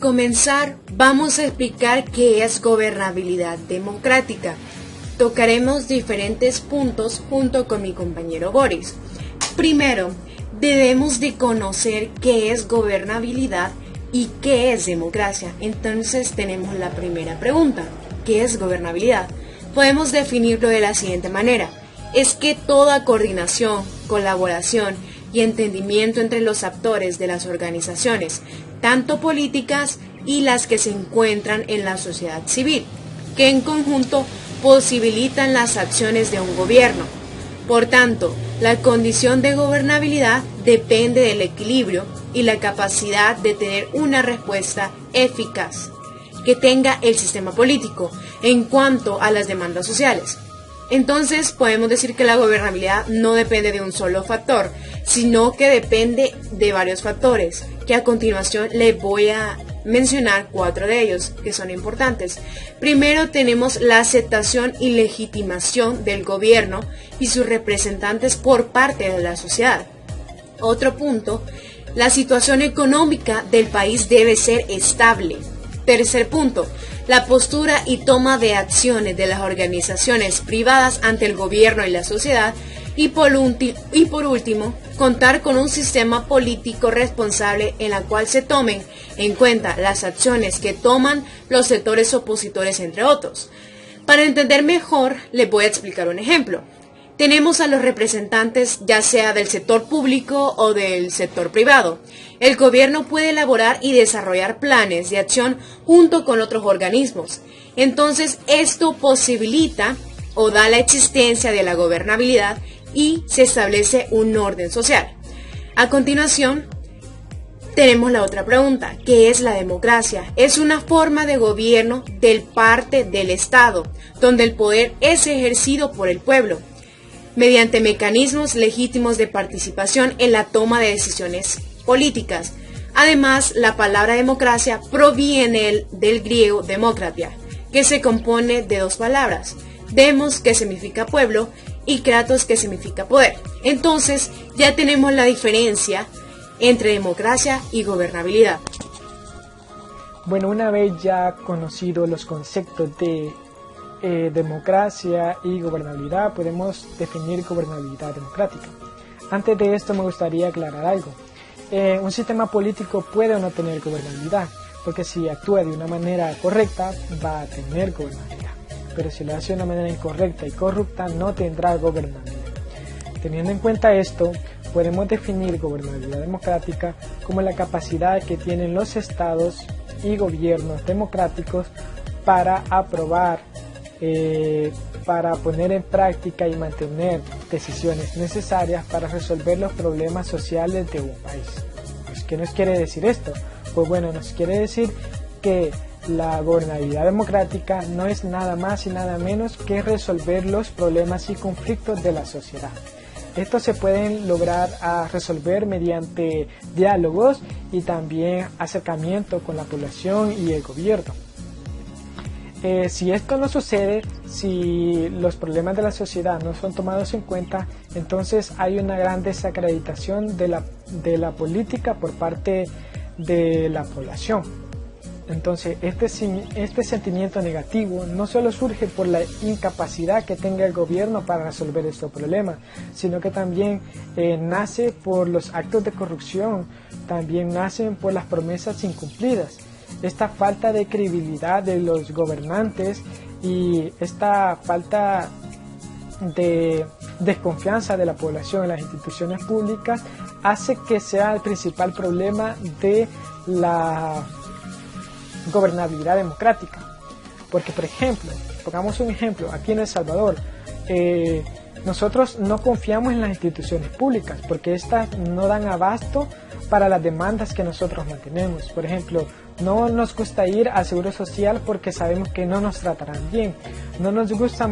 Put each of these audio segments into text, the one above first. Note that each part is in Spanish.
comenzar, vamos a explicar qué es gobernabilidad democrática. Tocaremos diferentes puntos junto con mi compañero Boris. Primero, debemos de conocer qué es gobernabilidad y qué es democracia. Entonces tenemos la primera pregunta, ¿qué es gobernabilidad? Podemos definirlo de la siguiente manera. Es que toda coordinación, colaboración y entendimiento entre los actores de las organizaciones, tanto políticas y las que se encuentran en la sociedad civil, que en conjunto posibilitan las acciones de un gobierno. Por tanto, la condición de gobernabilidad depende del equilibrio y la capacidad de tener una respuesta eficaz que tenga el sistema político en cuanto a las demandas sociales. Entonces podemos decir que la gobernabilidad no depende de un solo factor, sino que depende de varios factores, que a continuación les voy a mencionar 4 de ellos que son importantes. Primero tenemos la aceptación y legitimación del gobierno y sus representantes por parte de la sociedad. Otro punto, la situación económica del país debe ser estable. Tercer punto, la postura y toma de acciones de las organizaciones privadas ante el gobierno y la sociedad. Y por último, contar con un sistema político responsable en la cual se tomen en cuenta las acciones que toman los sectores opositores, entre otros. Para entender mejor, les voy a explicar un ejemplo. Tenemos a los representantes ya sea del sector público o del sector privado. El gobierno puede elaborar y desarrollar planes de acción junto con otros organismos. Entonces, esto posibilita o da la existencia de la gobernabilidad y se establece un orden social. A continuación, tenemos la otra pregunta, ¿qué es la democracia? Es una forma de gobierno del parte del Estado, donde el poder es ejercido por el pueblo, mediante mecanismos legítimos de participación en la toma de decisiones políticas. Además, la palabra democracia proviene del griego demokratia, que se compone de 2 palabras, demos, que significa pueblo, y kratos, que significa poder. Entonces, ya tenemos la diferencia entre democracia y gobernabilidad. Bueno, una vez ya conocido los conceptos de democracia y gobernabilidad, podemos definir gobernabilidad democrática. Antes de esto me gustaría aclarar algo. Un sistema político puede o no tener gobernabilidad, porque si actúa de una manera correcta va a tener gobernabilidad, pero si lo hace de una manera incorrecta y corrupta no tendrá gobernabilidad. Teniendo en cuenta esto, podemos definir gobernabilidad democrática como la capacidad que tienen los estados y gobiernos democráticos para aprobar, para poner en práctica y mantener decisiones necesarias para resolver los problemas sociales de un país. Pues, ¿qué nos quiere decir esto? Pues bueno, nos quiere decir que la gobernabilidad democrática no es nada más y nada menos que resolver los problemas y conflictos de la sociedad. Estos se pueden lograr resolver mediante diálogos y también acercamiento con la población y el gobierno. Si esto no sucede, si los problemas de la sociedad no son tomados en cuenta, entonces hay una gran desacreditación de la política por parte de la población. Entonces, este sentimiento negativo no solo surge por la incapacidad que tenga el gobierno para resolver estos problemas, sino que también nace por los actos de corrupción, también nacen por las promesas incumplidas. Esta falta de credibilidad de los gobernantes y esta falta de desconfianza de la población en las instituciones públicas hace que sea el principal problema de la gobernabilidad democrática. Porque, por ejemplo, pongamos un ejemplo, aquí en El Salvador, nosotros no confiamos en las instituciones públicas porque estas no dan abasto para las demandas que nosotros mantenemos. Por ejemplo, no nos gusta ir al Seguro Social porque sabemos que no nos tratarán bien. No nos gusta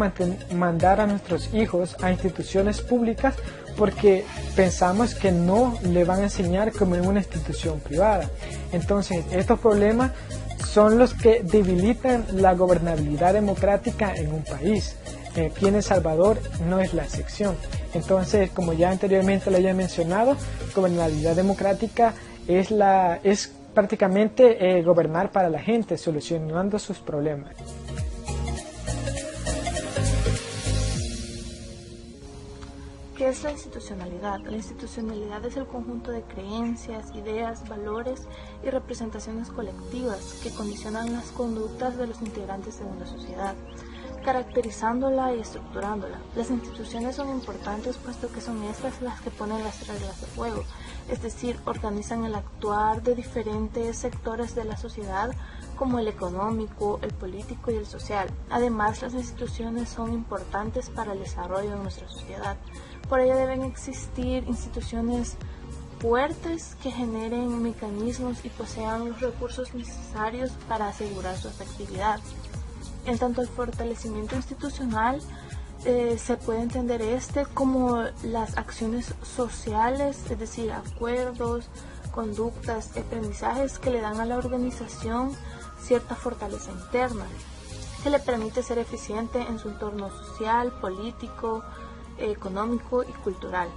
mandar a nuestros hijos a instituciones públicas porque pensamos que no le van a enseñar como en una institución privada. Entonces, estos problemas son los que debilitan la gobernabilidad democrática en un país. Aquí en El Salvador no es la excepción. Entonces, como ya anteriormente lo había mencionado, gobernabilidad democrática es prácticamente gobernar para la gente, solucionando sus problemas. ¿Qué es la institucionalidad? La institucionalidad es el conjunto de creencias, ideas, valores y representaciones colectivas que condicionan las conductas de los integrantes de una sociedad, caracterizándola y estructurándola. Las instituciones son importantes puesto que son estas las que ponen las reglas del juego, es decir, organizan el actuar de diferentes sectores de la sociedad como el económico, el político y el social. Además, las instituciones son importantes para el desarrollo de nuestra sociedad. Por ello deben existir instituciones fuertes que generen mecanismos y posean los recursos necesarios para asegurar su efectividad. En tanto el fortalecimiento institucional, se puede entender como las acciones sociales, es decir, acuerdos, conductas, aprendizajes que le dan a la organización cierta fortaleza interna, que le permite ser eficiente en su entorno social, político, económico y cultural.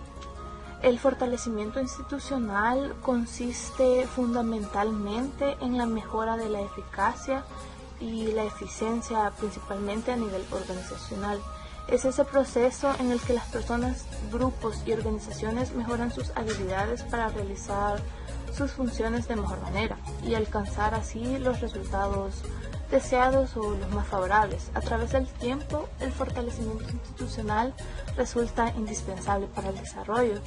El fortalecimiento institucional consiste fundamentalmente en la mejora de la eficacia y la eficiencia, principalmente a nivel organizacional. Es ese proceso en el que las personas, grupos y organizaciones mejoran sus habilidades para realizar sus funciones de mejor manera y alcanzar así los resultados deseados o los más favorables. A través del tiempo, el fortalecimiento institucional resulta indispensable para el desarrollo.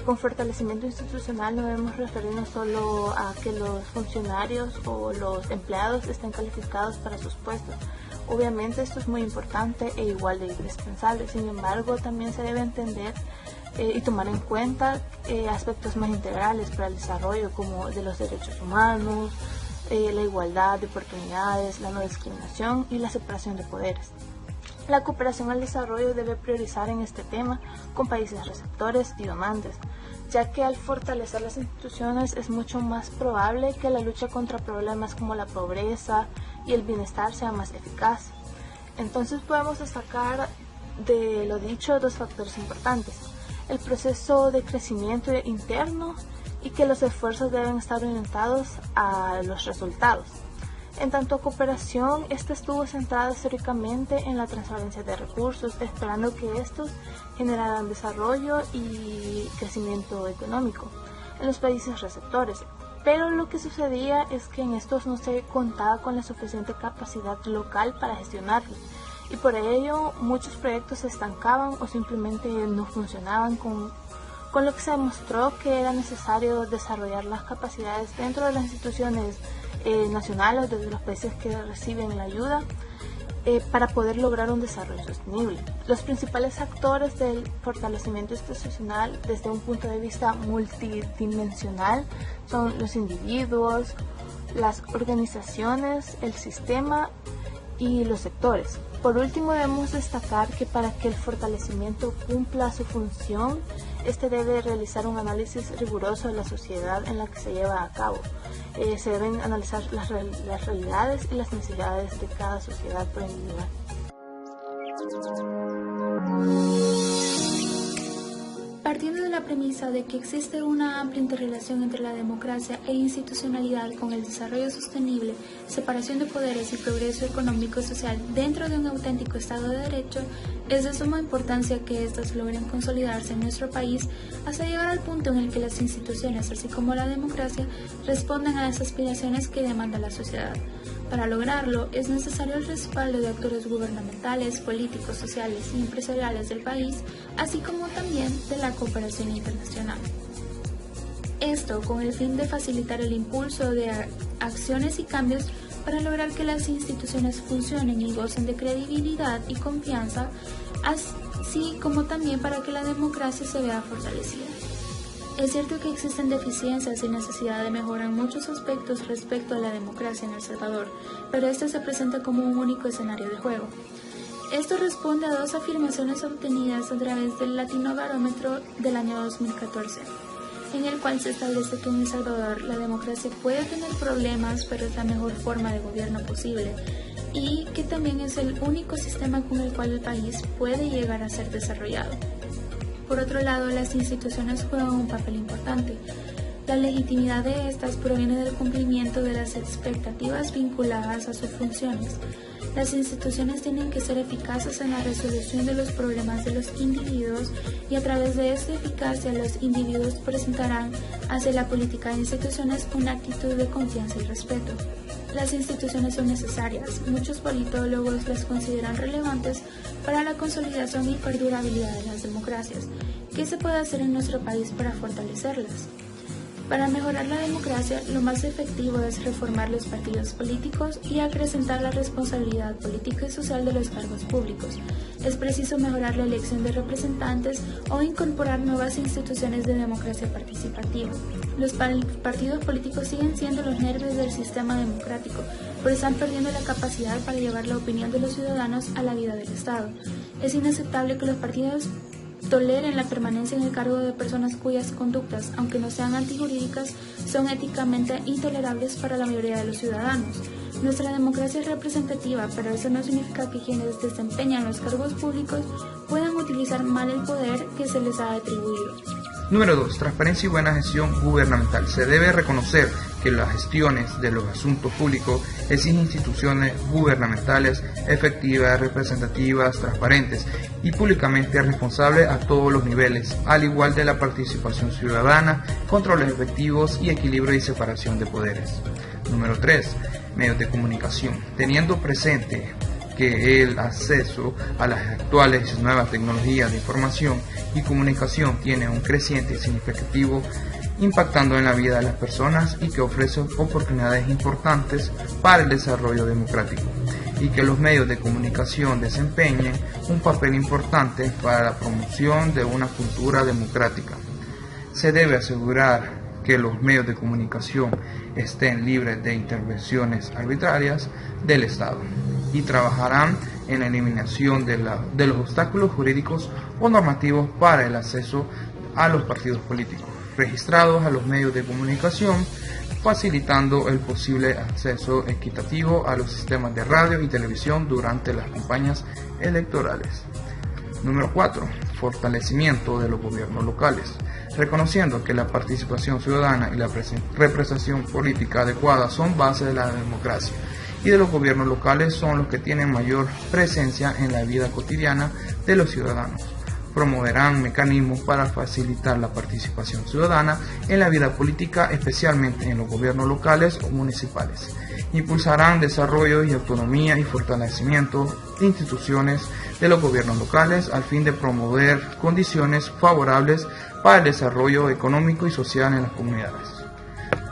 Con fortalecimiento institucional no debemos referirnos solo a que los funcionarios o los empleados estén calificados para sus puestos. Obviamente esto es muy importante e igual de indispensable. Sin embargo, también se debe entender y tomar en cuenta aspectos más integrales para el desarrollo, como de los derechos humanos, la igualdad de oportunidades, la no discriminación y la separación de poderes. La cooperación al desarrollo debe priorizar en este tema con países receptores y donantes, ya que al fortalecer las instituciones es mucho más probable que la lucha contra problemas como la pobreza y el bienestar sea más eficaz. Entonces podemos destacar de lo dicho dos factores importantes: el proceso de crecimiento interno y que los esfuerzos deben estar orientados a los resultados. En tanto a cooperación, esta estuvo centrada históricamente en la transferencia de recursos, esperando que estos generaran desarrollo y crecimiento económico en los países receptores. Pero lo que sucedía es que en estos no se contaba con la suficiente capacidad local para gestionarlos, y por ello muchos proyectos se estancaban o simplemente no funcionaban, con lo que se demostró que era necesario desarrollar las capacidades dentro de las instituciones nacionales, desde los países que reciben la ayuda, para poder lograr un desarrollo sostenible. Los principales actores del fortalecimiento institucional desde un punto de vista multidimensional son los individuos, las organizaciones, el sistema y los sectores. Por último, debemos destacar que para que el fortalecimiento cumpla su función, este debe realizar un análisis riguroso de la sociedad en la que se lleva a cabo. Se deben analizar las realidades y las necesidades de cada sociedad por individual. Partiendo de la premisa de que existe una amplia interrelación entre la democracia e institucionalidad con el desarrollo sostenible, separación de poderes y progreso económico y social dentro de un auténtico Estado de Derecho, es de suma importancia que éstas logren consolidarse en nuestro país hasta llegar al punto en el que las instituciones, así como la democracia, respondan a las aspiraciones que demanda la sociedad. Para lograrlo, es necesario el respaldo de actores gubernamentales, políticos, sociales y empresariales del país, así como también de la cooperación internacional. Esto con el fin de facilitar el impulso de acciones y cambios para lograr que las instituciones funcionen y gocen de credibilidad y confianza, así como también para que la democracia se vea fortalecida. Es cierto que existen deficiencias y necesidad de mejora en muchos aspectos respecto a la democracia en El Salvador, pero esta se presenta como un único escenario de juego. Esto responde a dos afirmaciones obtenidas a través del Latinobarómetro del año 2014, en el cual se establece que en El Salvador la democracia puede tener problemas, pero es la mejor forma de gobierno posible, y que también es el único sistema con el cual el país puede llegar a ser desarrollado. Por otro lado, las instituciones juegan un papel importante, La legitimidad de estas proviene del cumplimiento de las expectativas vinculadas a sus funciones. Las instituciones tienen que ser eficaces en la resolución de los problemas de los individuos y a través de esta eficacia los individuos presentarán hacia la política de instituciones una actitud de confianza y respeto. Las instituciones son necesarias. Muchos politólogos las consideran relevantes para la consolidación y perdurabilidad de las democracias. ¿Qué se puede hacer en nuestro país para fortalecerlas? Para mejorar la democracia, lo más efectivo es reformar los partidos políticos y acrecentar la responsabilidad política y social de los cargos públicos. Es preciso mejorar la elección de representantes o incorporar nuevas instituciones de democracia participativa. Los partidos políticos siguen siendo los nervios del sistema democrático, pero están perdiendo la capacidad para llevar la opinión de los ciudadanos a la vida del Estado. Es inaceptable que los partidos toleren la permanencia en el cargo de personas cuyas conductas, aunque no sean antijurídicas, son éticamente intolerables para la mayoría de los ciudadanos. Nuestra democracia es representativa, pero eso no significa que quienes desempeñan los cargos públicos puedan utilizar mal el poder que se les ha atribuido. Número 2. Transparencia y buena gestión gubernamental. Se debe reconocer que las gestiones de los asuntos públicos exigen instituciones gubernamentales efectivas, representativas, transparentes y públicamente responsables a todos los niveles, al igual de la participación ciudadana, controles efectivos y equilibrio y separación de poderes. Número 3. Medios de comunicación. Teniendo presente que el acceso a las actuales y nuevas tecnologías de información y comunicación tiene un creciente y significativo impactando en la vida de las personas y que ofrece oportunidades importantes para el desarrollo democrático, y que los medios de comunicación desempeñen un papel importante para la promoción de una cultura democrática. Se debe asegurar que los medios de comunicación estén libres de intervenciones arbitrarias del Estado y trabajarán en la eliminación de los obstáculos jurídicos o normativos para el acceso a los partidos políticos registrados a los medios de comunicación, facilitando el posible acceso equitativo a los sistemas de radio y televisión durante las campañas electorales. Número 4. Fortalecimiento de los gobiernos locales. Reconociendo que la participación ciudadana y la representación política adecuada son base de la democracia y de los gobiernos locales son los que tienen mayor presencia en la vida cotidiana de los ciudadanos. Promoverán mecanismos para facilitar la participación ciudadana en la vida política, especialmente en los gobiernos locales o municipales. Impulsarán desarrollo y autonomía y fortalecimiento de instituciones de los gobiernos locales al fin de promover condiciones favorables para el desarrollo económico y social en las comunidades.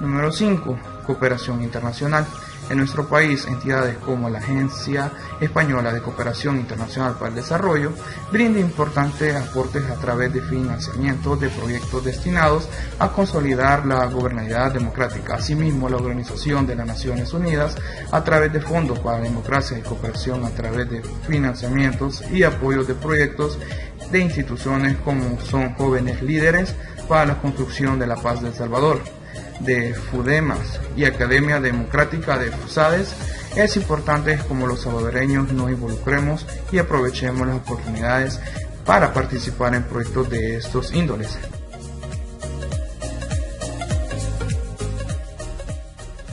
Número 5. Cooperación internacional. En nuestro país, entidades como la Agencia Española de Cooperación Internacional para el Desarrollo brindan importantes aportes a través de financiamiento de proyectos destinados a consolidar la gobernabilidad democrática. Asimismo, la Organización de las Naciones Unidas, a través de fondos para la democracia y cooperación, a través de financiamientos y apoyos de proyectos de instituciones como son Jóvenes Líderes para la Construcción de la Paz de El Salvador, de FUDEMAS y Academia Democrática de FUSADES. Es importante como los salvadoreños nos involucremos y aprovechemos las oportunidades para participar en proyectos de estos índoles.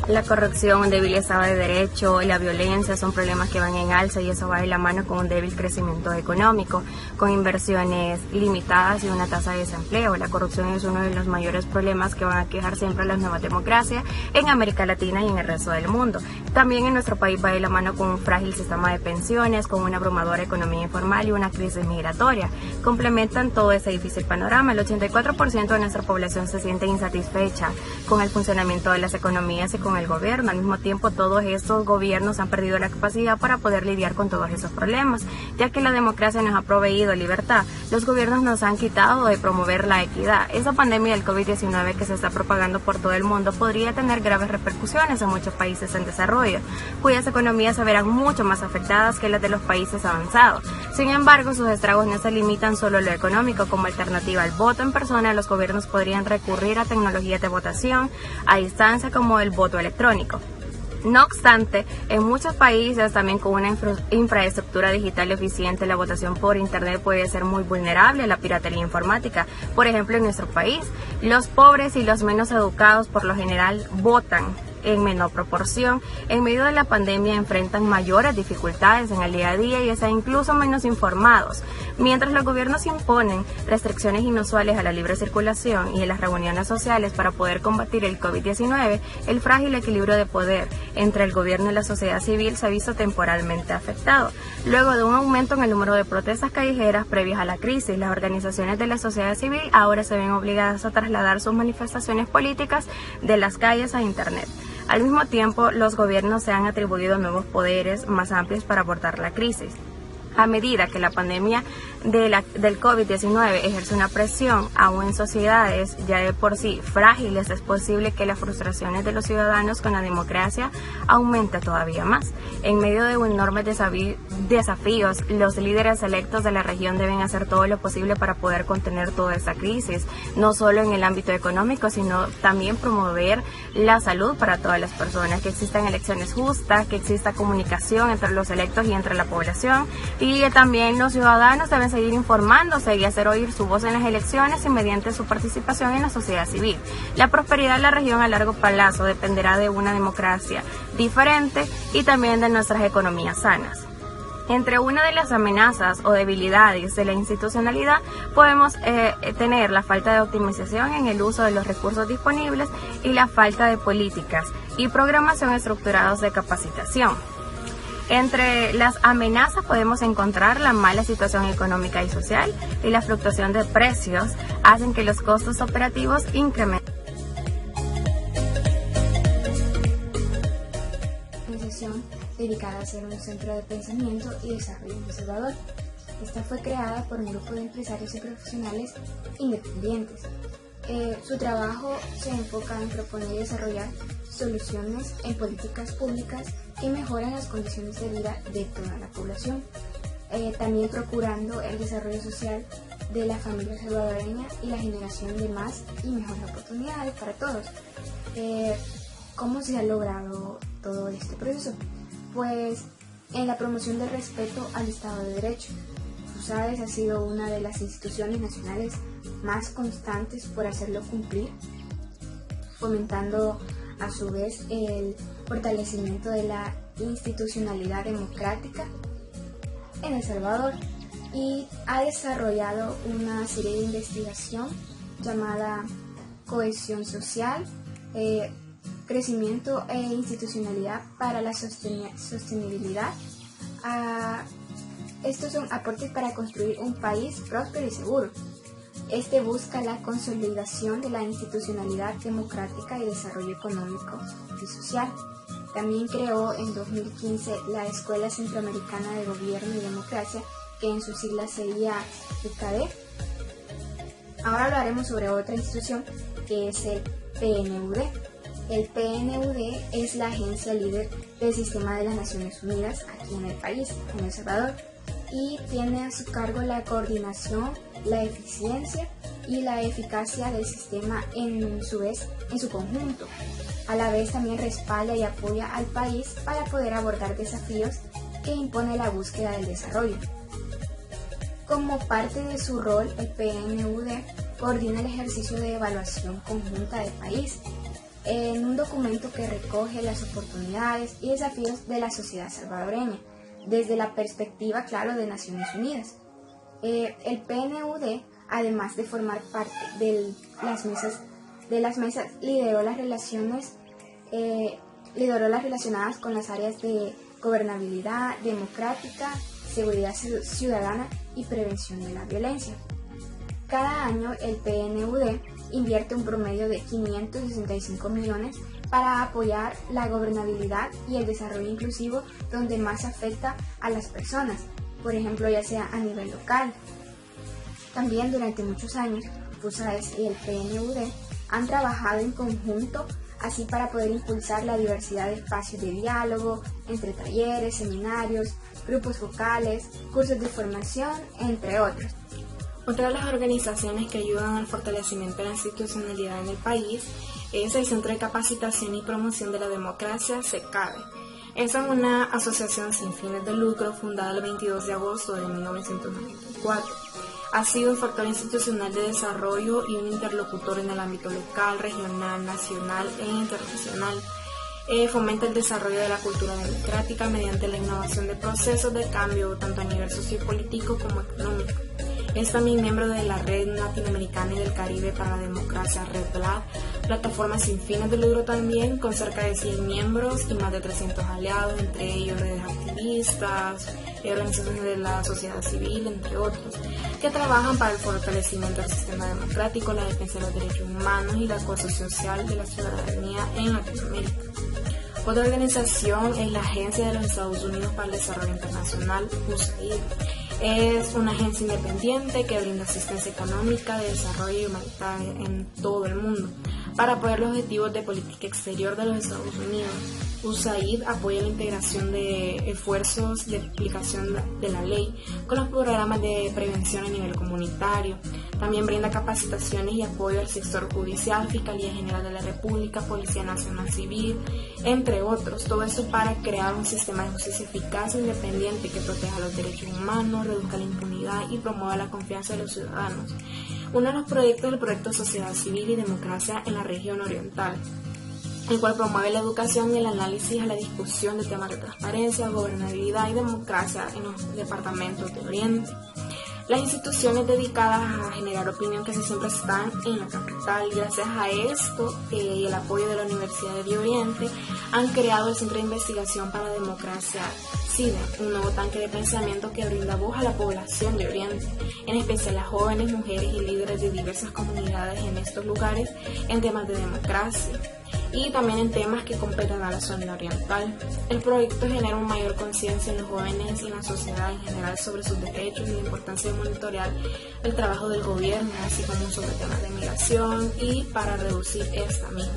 La corrupción, un débil Estado de Derecho y la violencia son problemas que van en alza, y eso va de la mano con un débil crecimiento económico, con inversiones limitadas y una tasa de desempleo. La corrupción es uno de los mayores problemas que van a quejar siempre las nuevas democracias en América Latina y en el resto del mundo. También en nuestro país va de la mano con un frágil sistema de pensiones, con una abrumadora economía informal y una crisis migratoria. Complementan todo ese difícil panorama. El 84% de nuestra población se siente insatisfecha con el funcionamiento de las economías y con el gobierno. Al mismo tiempo, todos estos gobiernos han perdido la capacidad para poder lidiar con todos esos problemas, ya que la democracia nos ha proveído libertad. Los gobiernos nos han quitado de promover la equidad. Esa pandemia del COVID-19 que se está propagando por todo el mundo podría tener graves repercusiones en muchos países en desarrollo, cuyas economías se verán mucho más afectadas que las de los países avanzados. Sin embargo, sus estragos no se limitan solo a lo económico. Como alternativa al voto en persona, los gobiernos podrían recurrir a tecnologías de votación a distancia como el voto electrónico. No obstante, en muchos países, también con una infraestructura digital eficiente, la votación por Internet puede ser muy vulnerable a la piratería informática. Por ejemplo, en nuestro país, los pobres y los menos educados por lo general votan en menor proporción. En medio de la pandemia enfrentan mayores dificultades en el día a día y están incluso menos informados. Mientras los gobiernos imponen restricciones inusuales a la libre circulación y en las reuniones sociales para poder combatir el COVID-19, el frágil equilibrio de poder entre el gobierno y la sociedad civil se ha visto temporalmente afectado. Luego de un aumento en el número de protestas callejeras previas a la crisis, las organizaciones de la sociedad civil ahora se ven obligadas a trasladar sus manifestaciones políticas de las calles a Internet. Al mismo tiempo, los gobiernos se han atribuido nuevos poderes más amplios para abordar la crisis. A medida que la pandemia del COVID-19 ejerce una presión aún en sociedades ya de por sí frágiles, es posible que las frustraciones de los ciudadanos con la democracia aumente todavía más. En medio de enormes desafíos, los líderes electos de la región deben hacer todo lo posible para poder contener toda esta crisis, no solo en el ámbito económico, sino también promover la salud para todas las personas, que existan elecciones justas, que exista comunicación entre los electos y entre la población, y que también los ciudadanos deben seguir informándose y hacer oír su voz en las elecciones y mediante su participación en la sociedad civil. La prosperidad de la región a largo plazo dependerá de una democracia diferente y también de nuestras economías sanas. Entre una de las amenazas o debilidades de la institucionalidad podemos tener la falta de optimización en el uso de los recursos disponibles y la falta de políticas y programación estructurados de capacitación. Entre las amenazas podemos encontrar la mala situación económica y social, y la fluctuación de precios hacen que los costos operativos incrementen. Organización dedicada a ser un centro de pensamiento y desarrollo conservador. Esta fue creada por un grupo de empresarios y profesionales independientes. Su trabajo se enfoca en proponer y desarrollar soluciones en políticas públicas que mejoran las condiciones de vida de toda la población, también procurando el desarrollo social de la familia salvadoreña y la generación de más y mejores oportunidades para todos. ¿Cómo se ha logrado todo este proceso? Pues en la promoción del respeto al Estado de Derecho. Tú sabes, ha sido una de las instituciones nacionales más constantes por hacerlo cumplir, fomentando a su vez el fortalecimiento de la institucionalidad democrática en El Salvador, y ha desarrollado una serie de investigación llamada Cohesión Social, Crecimiento e Institucionalidad para la Sostenibilidad. Estos son aportes para construir un país próspero y seguro. Este busca la consolidación de la institucionalidad democrática y desarrollo económico y social. También creó en 2015 la Escuela Centroamericana de Gobierno y Democracia, que en sus siglas sería ECADE. Ahora hablaremos sobre otra institución, que es el PNUD. El PNUD es la agencia líder del sistema de las Naciones Unidas aquí en el país, en El Salvador, y tiene a su cargo la coordinación, la eficiencia y la eficacia del sistema en su conjunto. A la vez también respalda y apoya al país para poder abordar desafíos que impone la búsqueda del desarrollo. Como parte de su rol, el PNUD coordina el ejercicio de evaluación conjunta del país en un documento que recoge las oportunidades y desafíos de la sociedad salvadoreña desde la perspectiva, claro, de Naciones Unidas. El PNUD, además de formar parte de las mesas, lideró las relacionadas con las áreas de gobernabilidad democrática, seguridad ciudadana y prevención de la violencia. Cada año el PNUD invierte un promedio de 565 millones para apoyar la gobernabilidad y el desarrollo inclusivo donde más afecta a las personas, por ejemplo, ya sea a nivel local. También durante muchos años, FUSAES y el PNUD han trabajado en conjunto, así para poder impulsar la diversidad de espacios de diálogo, entre talleres, seminarios, grupos focales, cursos de formación, entre otros. Otra de las organizaciones que ayudan al fortalecimiento de la institucionalidad en el país es el Centro de Capacitación y Promoción de la Democracia, CECADE. Es una asociación sin fines de lucro fundada el 22 de agosto de 1994. Ha sido un factor institucional de desarrollo y un interlocutor en el ámbito local, regional, nacional e internacional. Fomenta el desarrollo de la cultura democrática mediante la innovación de procesos de cambio tanto a nivel sociopolítico como económico. Es también miembro de la Red Latinoamericana y del Caribe para la Democracia, RedLab, plataforma sin fines de lucro también, con cerca de 100 miembros y más de 300 aliados, entre ellos redes activistas, organizaciones de la sociedad civil, entre otros, que trabajan para el fortalecimiento del sistema democrático, la defensa de los derechos humanos y la cohesión social de la ciudadanía en Latinoamérica. Otra organización es la Agencia de los Estados Unidos para el Desarrollo Internacional, USAID. Es una agencia independiente que brinda asistencia económica, de desarrollo y humanitaria en todo el mundo para apoyar los objetivos de política exterior de los Estados Unidos. USAID apoya la integración de esfuerzos de aplicación de la ley con los programas de prevención a nivel comunitario. También brinda capacitaciones y apoyo al sector judicial, Fiscalía General de la República, Policía Nacional Civil, entre otros. Todo esto para crear un sistema de justicia eficaz e independiente que proteja los derechos humanos, reduzca la impunidad y promueva la confianza de los ciudadanos. Uno de los proyectos es el proyecto Sociedad Civil y Democracia en la región oriental, el cual promueve la educación y el análisis a la discusión de temas de transparencia, gobernabilidad y democracia en los departamentos de Oriente. Las instituciones dedicadas a generar opinión casi siempre están en la capital. Gracias a esto y el apoyo de la Universidad de Oriente, han creado el Centro de Investigación para la Democracia, CIDE, un nuevo tanque de pensamiento que brinda voz a la población de Oriente, en especial a jóvenes, mujeres y líderes de diversas comunidades en estos lugares en temas de democracia y también en temas que competen a la zona oriental. El proyecto genera una mayor conciencia en los jóvenes y en la sociedad en general sobre sus derechos y la importancia de monitorear el trabajo del gobierno, así como sobre temas de migración y para reducir esta misma.